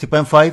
6.5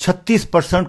36%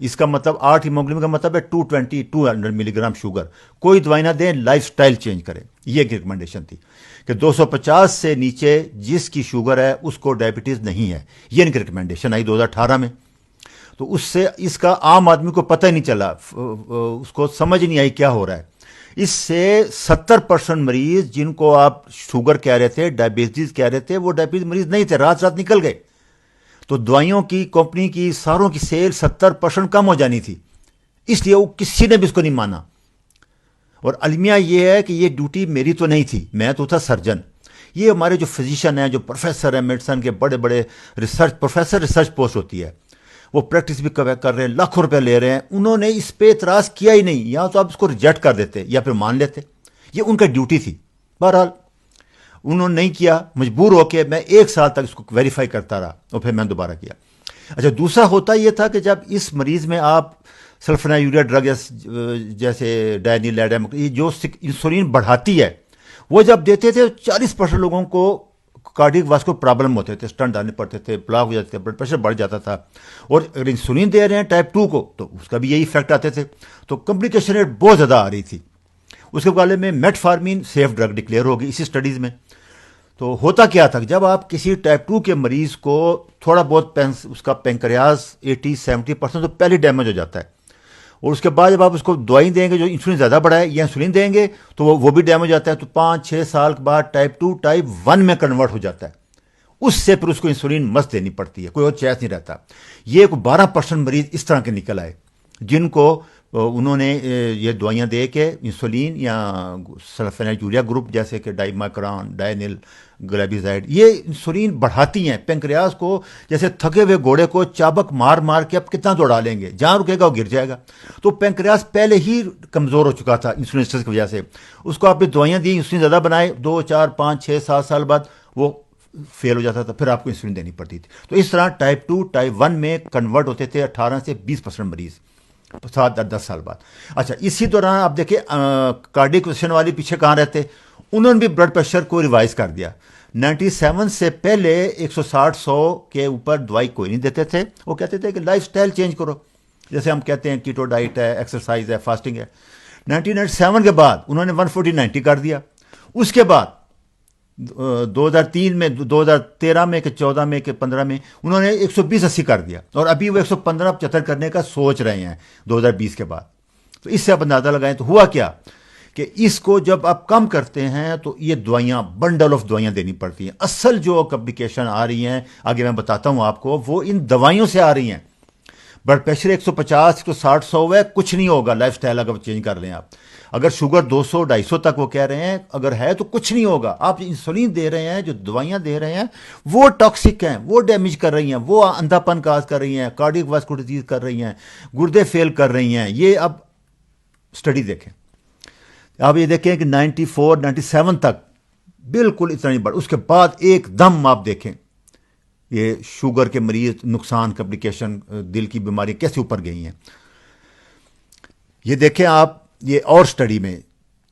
اس کا مطلب 8 ہیموگلوبن کا مطلب ہے 220 ملی گرام شوگر. کوئی دوائی نہ دیں, لائف سٹائل چینج کریں. یہ ایک ریکمنڈیشن تھی کہ 250 سے نیچے جس کی شوگر ہے اس کو ڈائبٹیز نہیں ہے. یہ ان کی ریکمنڈیشن آئی 2018 میں. تو اس سے اس کا عام آدمی کو پتہ ہی نہیں چلا, اس کو سمجھ نہیں آئی کیا ہو رہا ہے. اس سے 70% مریض جن کو آپ شوگر کہہ رہے تھے, ڈائبٹیز کہہ رہے تھے, وہ ڈائبٹیز مریض نہیں تھے, رات رات نکل گئے. تو دوائیوں کی کمپنی کی ساروں کی سیل 70% کم ہو جانی تھی, اس لیے وہ کسی نے بھی اس کو نہیں مانا. اور المیہ یہ ہے کہ یہ ڈیوٹی میری تو نہیں تھی, میں تو تھا سرجن. یہ ہمارے جو فزیشین ہیں, جو پروفیسر ہیں میڈیسن کے, بڑے بڑے ریسرچ پوسٹ ہوتی ہے, وہ پریکٹس بھی کر رہے ہیں, لاکھوں روپے لے رہے ہیں, انہوں نے اس پہ اعتراض کیا ہی نہیں. یا تو آپ اس کو ریجیکٹ کر دیتے یا پھر مان لیتے, یہ ان کا ڈیوٹی تھی. بہرحال انہوں نے نہیں کیا, مجبور ہو کے میں 1 سال تک اس کو ویریفائی کرتا رہا, اور پھر میں نے دوبارہ کیا. اچھا, دوسرا ہوتا یہ تھا کہ جب اس مریض میں آپ سلفونام یوریا ڈرگ جیسے ڈائنیل لیڈم, یہ جو انسولین بڑھاتی ہے, وہ جب دیتے تھے 40% لوگوں کو کارڈیک واسکو پرابلم ہوتے تھے, اسٹنٹ ڈالنے پڑتے تھے, بلاک ہو جاتے تھے, بلڈ پریشر بڑھ جاتا تھا. اور اگر انسولین دے رہے ہیں ٹائپ 2 کو تو اس کا بھی یہی افیکٹ آتے تھے. تو کمپلیکیشن ریٹ بہت زیادہ آ رہی تھی. اس کے مقابلے میں metformin safe drug declare ہوگی اسی اسٹڈیز میں. تو ہوتا کیا تھا, جب آپ کسی ٹائپ 2 کے مریض کو تھوڑا بہت اس کا پینکریاز 80-70% تو پہلے ڈیمیج ہو جاتا ہے, اور اس کے بعد جب آپ اس کو دوائی دیں گے جو انسولین زیادہ بڑھائے یا انسولین دیں گے تو وہ بھی ڈیمیج ہو جاتا ہے. تو 5-6 سال کے بعد ٹائپ 2 ٹائپ 1 میں کنورٹ ہو جاتا ہے. اس سے پھر اس کو انسولین مست دینی پڑتی ہے, کوئی اور چوائس نہیں رہتا. یہ 12% مریض اس طرح کے نکل آئے جن کو انہوں نے یہ دوائیاں دے کے انسولین یا سلفونام یوریا گروپ جیسے کہ ڈائماکران, ڈائنل, گلیبیزائڈ, یہ انسولین بڑھاتی ہیں پینکریاس کو. جیسے تھکے ہوئے گھوڑے کو چابک مار مار کے اب کتنا دوڑا لیں گے, جہاں رکے گا وہ گر جائے گا. تو پینکریاس پہلے ہی کمزور ہو چکا تھا انسولین کی وجہ سے. اس کو آپ نے دوائیاں دی, انسولین زیادہ بنائے, 2, 4, 5, 6, 7 سال بعد وہ فیل ہو جاتا تھا, پھر آپ کو انسولین دینی پڑتی تھی. تو اس طرح ٹائپ 2 ٹائپ 1 میں کنورٹ ہوتے تھے 18 سے 20% مریض 7-10 سال بعد. اچھا, اسی دوران آپ دیکھیں کارڈیک ویسن والی پیچھے کہاں رہتے, انہوں نے بھی بلڈ پریشر کو ریوائز کر دیا. 97 سے پہلے 160-100 کے اوپر دوائی کوئی نہیں دیتے تھے. وہ کہتے تھے کہ لائف سٹائل چینج کرو, جیسے ہم کہتے ہیں کیٹو ڈائٹ ہے, ایکسرسائز ہے, فاسٹنگ ہے. 1997 کے بعد انہوں نے 140-90 کر دیا. اس کے بعد 2003 میں, 2013 میں کہ 14 میں کہ 15 میں انہوں نے 120-80 کر دیا, اور ابھی وہ 115-75 کرنے کا سوچ رہے ہیں 2020 کے بعد. تو اس سے آپ اندازہ لگائیں تو ہوا کیا کہ اس کو جب آپ کم کرتے ہیں تو یہ دوائیاں, بنڈل آف دوائیاں دینی پڑتی ہیں. اصل جو کمپلیکیشن آ رہی ہیں آگے میں بتاتا ہوں آپ کو, وہ ان دوائیوں سے آ رہی ہیں. بلڈ پریشر 150-160-100 ہے, کچھ نہیں ہوگا لائف سٹائل اگر چینج کر لیں آپ. اگر شوگر 200-250 تک وہ کہہ رہے ہیں اگر ہے تو کچھ نہیں ہوگا. آپ انسولین دے رہے ہیں, جو دوائیاں دے رہے ہیں وہ ٹاکسک ہیں, وہ ڈیمیج کر رہی ہیں, وہ اندھا پن کاز کر رہی ہیں, کارڈیک واسکولار ڈیزیز کر رہی ہیں, گردے فیل کر رہی ہیں. یہ اب اسٹڈی دیکھیں, آپ یہ دیکھیں کہ 94-97 تک بالکل اتنا نہیں بڑھ. اس کے بعد ایک دم آپ دیکھیں یہ شوگر کے مریض, نقصان, کمپلیکیشن, دل کی بیماری کیسے اوپر گئی ہیں. یہ دیکھیں آپ یہ اور سٹڈی میں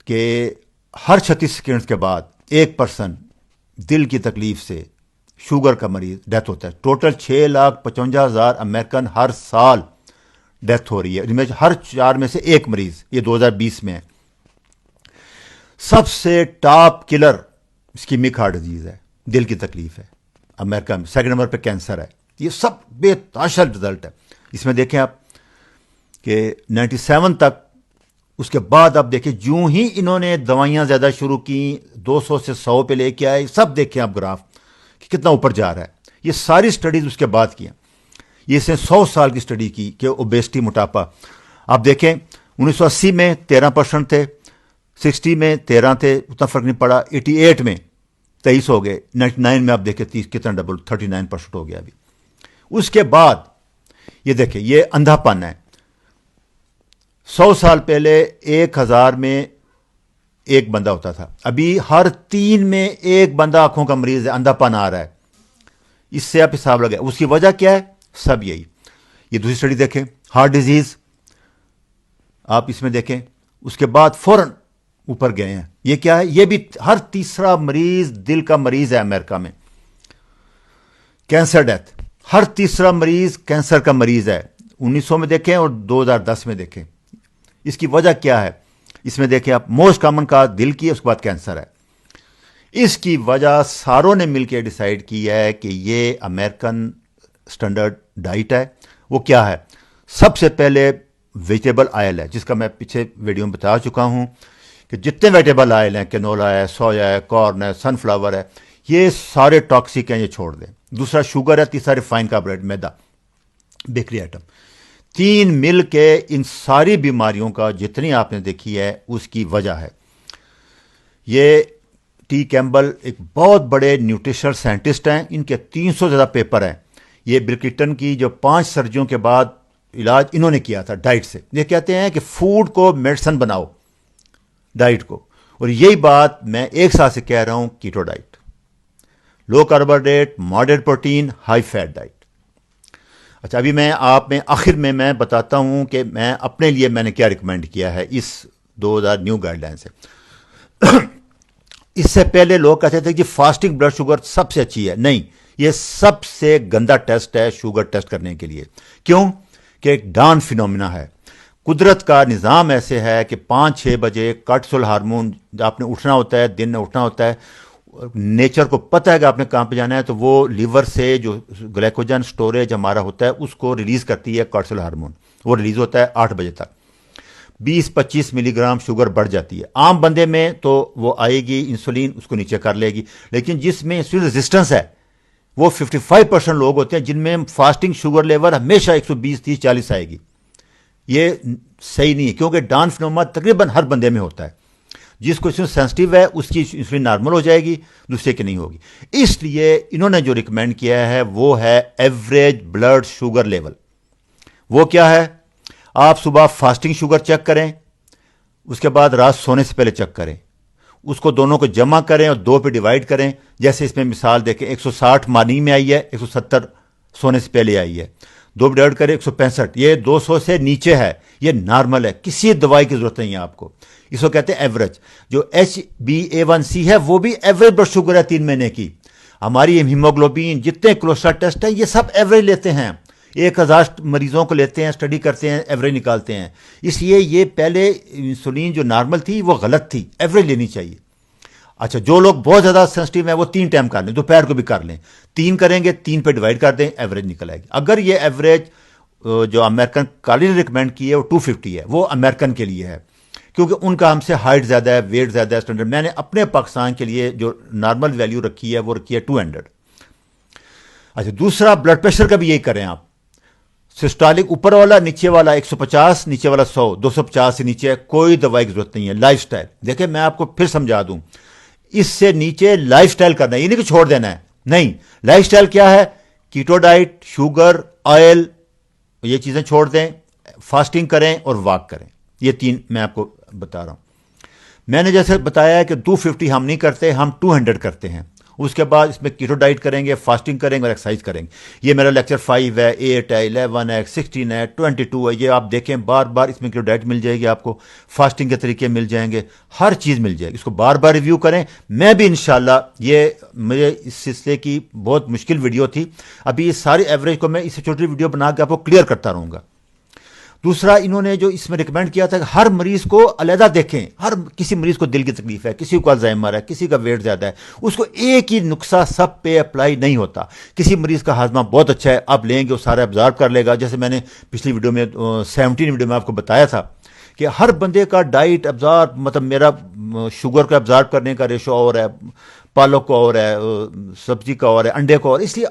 کہ ہر 36 سیکنڈ کے بعد 1% دل کی تکلیف سے شوگر کا مریض ڈیتھ ہوتا ہے. ٹوٹل 6,55,000 امریکن ہر سال ڈیتھ ہو رہی ہے, ان میں ہر 4 میں سے 1 مریض. یہ 2020 میں ہے. سب سے ٹاپ کلر اسکیمک ہارٹ ڈیزیز ہے, دل کی تکلیف ہے امریکہ میں. سیکنڈ نمبر پہ کینسر ہے. یہ سب بے تحاشا رزلٹ ہے. اس میں دیکھیں آپ کہ 97 تک, اس کے بعد آپ دیکھیں جوں ہی انہوں نے دوائیاں زیادہ شروع کی 200 سے 100 پہ لے کے آئے. سب دیکھیں آپ گراف کہ کتنا اوپر جا رہا ہے. یہ ساری سٹڈیز اس کے بعد کی ہیں. یہ اس نے 100 سال کی سٹڈی کی کہ اوبیسٹی, موٹاپا. آپ دیکھیں 1980 میں 13% تھے, 60 میں 13 تھے, اتنا فرق نہیں پڑا. 88 میں 23 ہو گئے, 99 میں آپ دیکھیں 30 کتنا ڈبل 39% ہو گیا ابھی. اس کے بعد یہ دیکھیں یہ اندھا پن ہے. 100 سال پہلے 1000 میں 1 بندہ ہوتا تھا, ابھی ہر 3 میں 1 بندہ آنکھوں کا مریض ہے, اندھا پن آ رہا ہے. اس سے آپ حساب لگائیں. اس کی وجہ کیا ہے؟ سب یہی. یہ دوسری سٹڈی دیکھیں, ہارٹ ڈیزیز, آپ اس میں دیکھیں اس کے بعد فوراً اوپر گئے ہیں. یہ کیا ہے؟ یہ بھی ہر تیسرا مریض دل کا مریض ہے امریکہ میں. کینسر ڈیتھ, ہر تیسرا مریض کینسر کا مریض ہے. 1900 میں دیکھیں اور 2010 میں دیکھیں. اس کی وجہ کیا ہے؟ اس میں دیکھیں آپ، موسٹ کامن کا دل کی ہے، اس کے بعد کینسر ہے. اس کی وجہ ساروں نے مل کے ڈیسائیڈ کی ہے کہ یہ امریکن سٹینڈرڈ ڈائٹ ہے. وہ کیا ہے؟ سب سے پہلے ویجیٹیبل آئل ہے، جس کا میں پیچھے ویڈیو میں بتا چکا ہوں کہ جتنے ویجیٹیبل آئل ہیں، کنولا ہے، سویا ہے، کارن ہے، سن فلاور ہے، یہ سارے ٹاکسک ہیں، یہ چھوڑ دیں. دوسرا شوگر ہے، تیسرا ریفائن کاربوہائیڈریٹ، میدا، بیکری آئٹم. تین مل کے ان ساری بیماریوں کا جتنی آپ نے دیکھی ہے اس کی وجہ ہے. یہ ٹی کیمبل ایک بہت بڑے نیوٹریشنل سائنٹسٹ ہیں، ان کے 300 زیادہ پیپر ہیں. یہ بل کلنٹن کی جو 5 سرجریوں کے بعد علاج انہوں نے کیا تھا ڈائٹ سے. یہ کہتے ہیں کہ فوڈ کو میڈیسن بناؤ، ڈائٹ کو. اور یہی بات میں ایک سال سے کہہ رہا ہوں، keto diet, low carbohydrate, moderate protein, high fat diet. اچھا، ابھی میں آپ میں آخر میں بتاتا ہوں کہ میں اپنے لیے میں نے کیا ریکمینڈ کیا ہے اس 2000 نیو گائیڈ لائن سے. اس سے پہلے لوگ کہتے تھے کہ فاسٹنگ بلڈ شوگر سب سے اچھی ہے. نہیں، یہ سب سے گندا ٹیسٹ ہے شوگر ٹیسٹ کرنے کے لیے. کیوں؟ کہ ایک ڈان فینومینا ہے. قدرت کا نظام ایسے ہے کہ 5-6 بجے کارٹیسول ہارمون آپ نے اٹھنا ہوتا ہے، دن میں اٹھنا ہوتا ہے. نیچر کو پتہ ہے کہ آپ نے کہاں پہ جانا ہے، تو وہ لیور سے جو گلائکوجن سٹوریج ہمارا ہوتا ہے اس کو ریلیز کرتی ہے کارٹیسول ہارمون. وہ ریلیز ہوتا ہے 8 بجے تک. 20-25 ملی گرام شوگر بڑھ جاتی ہے. عام بندے میں تو وہ آئے گی، انسولین اس کو نیچے کر لے گی. لیکن جس میں انسولین ریزسٹنس ہے وہ 55% لوگ ہوتے ہیں جن میں فاسٹنگ شوگر لیول ہمیشہ 120, 30, 40 آئے گی. یہ صحیح نہیں ہے، کیونکہ ڈان فینوما تقریباً ہر بندے میں ہوتا ہے. جس کو انسولین سینسٹیو ہے اس کی انسولین نارمل ہو جائے گی، دوسرے کی نہیں ہوگی. اس لیے انہوں نے جو ریکمینڈ کیا ہے وہ ہے ایوریج بلڈ شوگر لیول. وہ کیا ہے؟ آپ صبح فاسٹنگ شوگر چیک کریں، اس کے بعد رات سونے سے پہلے چیک کریں. اس کو دونوں کو جمع کریں اور 2 پہ ڈیوائڈ کریں. جیسے اس میں مثال دیکھیں، 160 مارننگ میں آئی ہے، 170 سونے سے پہلے آئی ہے. 2 پہ ڈیوائڈ کریں 165. یہ 200 سے نیچے ہے، یہ نارمل ہے، کسی دوائی کی ضرورت نہیں ہے آپ کو. اس کو کہتے ہیں ایوریج. جو HbA1c ہے وہ بھی ایوریج بلڈ شوگر ہے 3 مہینے کی. ہماری ہیموگلوبین، جتنے کولیسٹرول ٹیسٹ ہیں یہ سب ایوریج لیتے ہیں. 1000 مریضوں کو لیتے ہیں، اسٹڈی کرتے ہیں، ایوریج نکالتے ہیں. اس لیے یہ پہلے انسولین جو نارمل تھی وہ غلط تھی، ایوریج لینی چاہیے. اچھا، جو لوگ بہت زیادہ سینسٹیو ہیں وہ 3 ٹائم کر لیں، دوپہر کو بھی کر لیں. 3 کریں گے، 3 پہ ڈیوائڈ کر دیں، ایوریج نکل آئے گی. اگر یہ ایوریج جو امریکن کالج نے ریکمینڈ کی ہے وہ 250 ہے، وہ امریکن کے لیے ہے، کیونکہ ان کا ہم سے ہائٹ زیادہ ہے، ویٹ زیادہ ہے. اسٹینڈرڈ میں نے اپنے پاکستان کے لیے جو نارمل ویلیو رکھی ہے وہ رکھی ہے 200. اچھا، دوسرا بلڈ پریشر کا بھی یہی کریں آپ. سسٹالک اوپر والا، نیچے والا 150، نیچے والا 100. 250 سے نیچے کوئی دوائی کی ضرورت نہیں ہے. لائف سٹائل دیکھیں، میں آپ کو پھر سمجھا دوں، اس سے نیچے لائف سٹائل کرنا ہے، یہ نہیں کہ چھوڑ دینا ہے. نہیں، لائف سٹائل کیا ہے؟ کیٹو ڈائٹ، شوگر، آئل، یہ چیزیں چھوڑ دیں، فاسٹنگ کریں اور واک کریں. یہ 3 میں آپ کو بتا رہا ہوں. میں نے جیسے بتایا ہے کہ 250 ہم نہیں کرتے، ہم 200 کرتے ہیں. اس کے بعد اس میں کیٹو ڈائٹ کریں گے، فاسٹنگ کریں گے اور ایکسرسائز کریں گے. یہ میرا لیکچر 5 ہے، 8 ہے، 11 ہے، 16 ہے، 22 ہے. یہ آپ دیکھیں، بار بار اس میں کیٹو ڈائٹ مل جائے گی آپ کو، فاسٹنگ کے طریقے مل جائیں گے، ہر چیز مل جائے گی. اس کو بار بار ریویو کریں. میں بھی انشاءاللہ، یہ مجھے اس سلسلے کی بہت مشکل ویڈیو تھی. ابھی یہ ساری ایوریج کو میں اس سے چھوٹی ویڈیو بنا کے آپ کو کلیئر کرتا رہوں گا. دوسرا، انہوں نے جو اس میں ریکمینڈ کیا تھا کہ ہر مریض کو علیحدہ دیکھیں. کسی مریض کو دل کی تکلیف ہے، کسی کو الزائمر ہے، کسی کا ویٹ زیادہ ہے، اس کو ایک ہی نسخہ سب پہ اپلائی نہیں ہوتا. کسی مریض کا ہاضمہ بہت اچھا ہے، آپ لیں گے وہ سارا ابزارو کر لے گا. جیسے میں نے پچھلی ویڈیو میں 17 ویڈیو میں آپ کو بتایا تھا کہ ہر بندے کا ڈائٹ ابزارو، مطلب میرا شوگر کا ابزارو کرنے کا ریشو اور ہے، پالک کا اور ہے، سبزی کا اور ہے، انڈے کا اور. اس لیے